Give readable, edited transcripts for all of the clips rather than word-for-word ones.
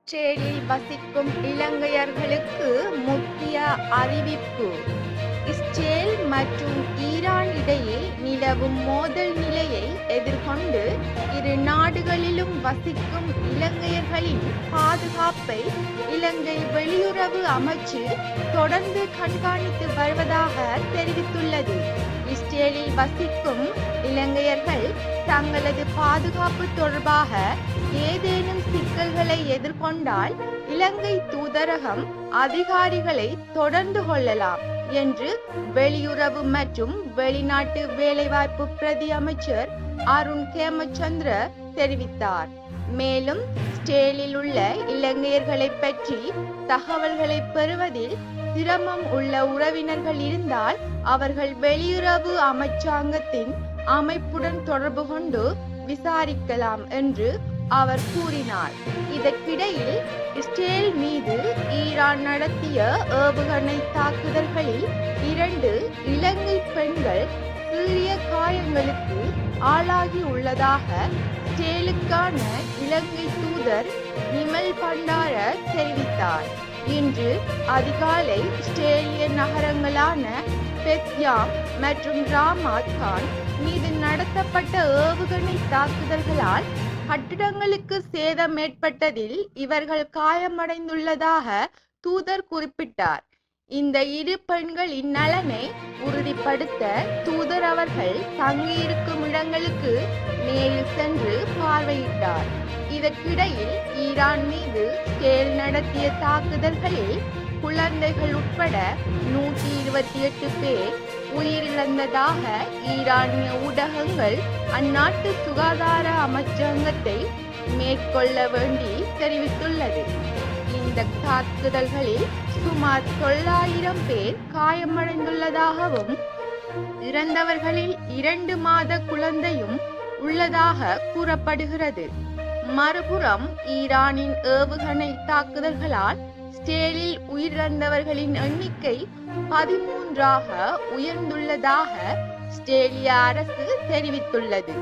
இஸ்ரேலில் வசிக்கும் இலங்கையர்களுக்கு முக்கிய அறிவிப்பு. இஸ்ரேல் மற்றும் ஈரான் இடையே நிலவும் மோதல் நிலையை எதிர்கொண்டு இரு நாடுகளிலும் வசிக்கும் இலங்கையர்களின் பாதுகாப்பை இலங்கை வெளியுறவு அமைச்சு தொடர்ந்து கண்காணித்து வருவதாக தெரிவித்துள்ளது. இஸ்ரேலில் வசிக்கும் இலங்கையர்கள் தங்களது பாதுகாப்பு தொடர்பாக ஏதேனும் சிக்கல்களை எதிர்கொண்டால் இலங்கை தூதரகம் அதிகாரிகளை தொடர்ந்து கொள்ளலாம் என்று வெளியுறவு மற்றும் வெளிநாட்டு வேலைவாய்ப்பு பிரதி அமைச்சர் அருண் கேமச்சந்திர தெரிவித்தார். மேலும் இஸ்ரேலில் உள்ள இலங்கையர்களை பற்றி தகவல்களை பெறுவதில் சிரமம் உள்ள உறவினர்கள் இருந்தால் அவர்கள் வெளியுறவு அமைச்சாங்கத்தின் அமைப்புடன் தொடர்பு கொண்டு விசாரிக்கலாம் என்று அவர் கூறினார். இதற்கிடையில் இஸ்ரேல் மீது ஈரான் நடத்திய ஏவுகணை தாக்குதல்களில் 2 இலங்கை பெண்கள் சிறிய காயங்களுக்கு ஆளாகி உள்ளதாக இஸ்ரேலுக்கான இலங்கை தூதர் நிமல் பண்டார தெரிவித்தார். இன்று அதிகாலை இஸ்ரேலிய நகரங்களான பெத்யாம் மற்றும் ராமாத் கான் மீது நடத்தப்பட்ட ஏவுகணை தாக்குதல்களால் கட்டிடங்களுக்கு சேதம் ஏற்பட்டதில் இவர்கள் காயமடைந்துள்ளதாக தூதர் குறிப்பிட்டார். இந்த 2 பெண்களின் நலனை உறுதிப்படுத்த தூதர் அவர்கள் தங்கியிருக்கும் இடங்களுக்கு நேரில் சென்று பார்வையிட்டார். இதற்கிடையில் ஈரான் மீது இஸ்ரேல் நடத்திய தாக்குதல்களில் குழந்தைகள் உட்பட 128 பேர் உயிரிழந்ததாக ஈரானிய ஊடகங்கள் அந்நாட்டு சுகாதார அமைச்சகத்தை மேற்கொள்ள வேண்டி தெரிவித்துள்ளது. இந்த தாக்குதல்களில் சுமார் 900 பேர் காயமடைந்துள்ளதாகவும் இறந்தவர்களில் 2 மாத குழந்தையும் உள்ளதாக கூறப்படுகிறது. மறுபுறம் ஈரானின் ஏவுகணை தாக்குதல்களால் இஸ்ரேலில் உயிரிழந்தவர்களின் எண்ணிக்கை 13ஆக உயர்ந்துள்ளதாக இஸ்ரேலிய அரசு தெரிவித்துள்ளது.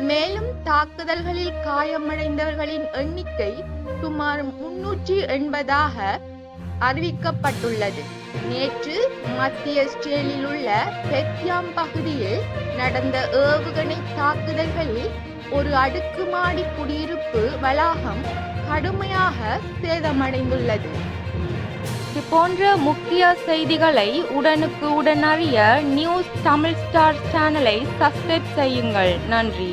மேலும் தாக்குதல்களில் காயமடைந்தவர்களின் எண்ணிக்கை சுமார் 380ஆக அறிவிக்கப்பட்டுள்ளது. நேற்று மத்திய இஸ்ரேலில் உள்ள பெத்யாம் பகுதியில் நடந்த ஏவுகணை தாக்குதல்களில் ஒரு அடுக்குமாடி குடியிருப்பு வளாகம் கடுமையாக சேதமடைந்துள்ளது. இது போன்ற முக்கிய செய்திகளை உடனுக்குடன் அறிய நியூஸ் தமிழ் ஸ்டார் சேனலை சப்ஸ்கிரைப் செய்யுங்கள். நன்றி.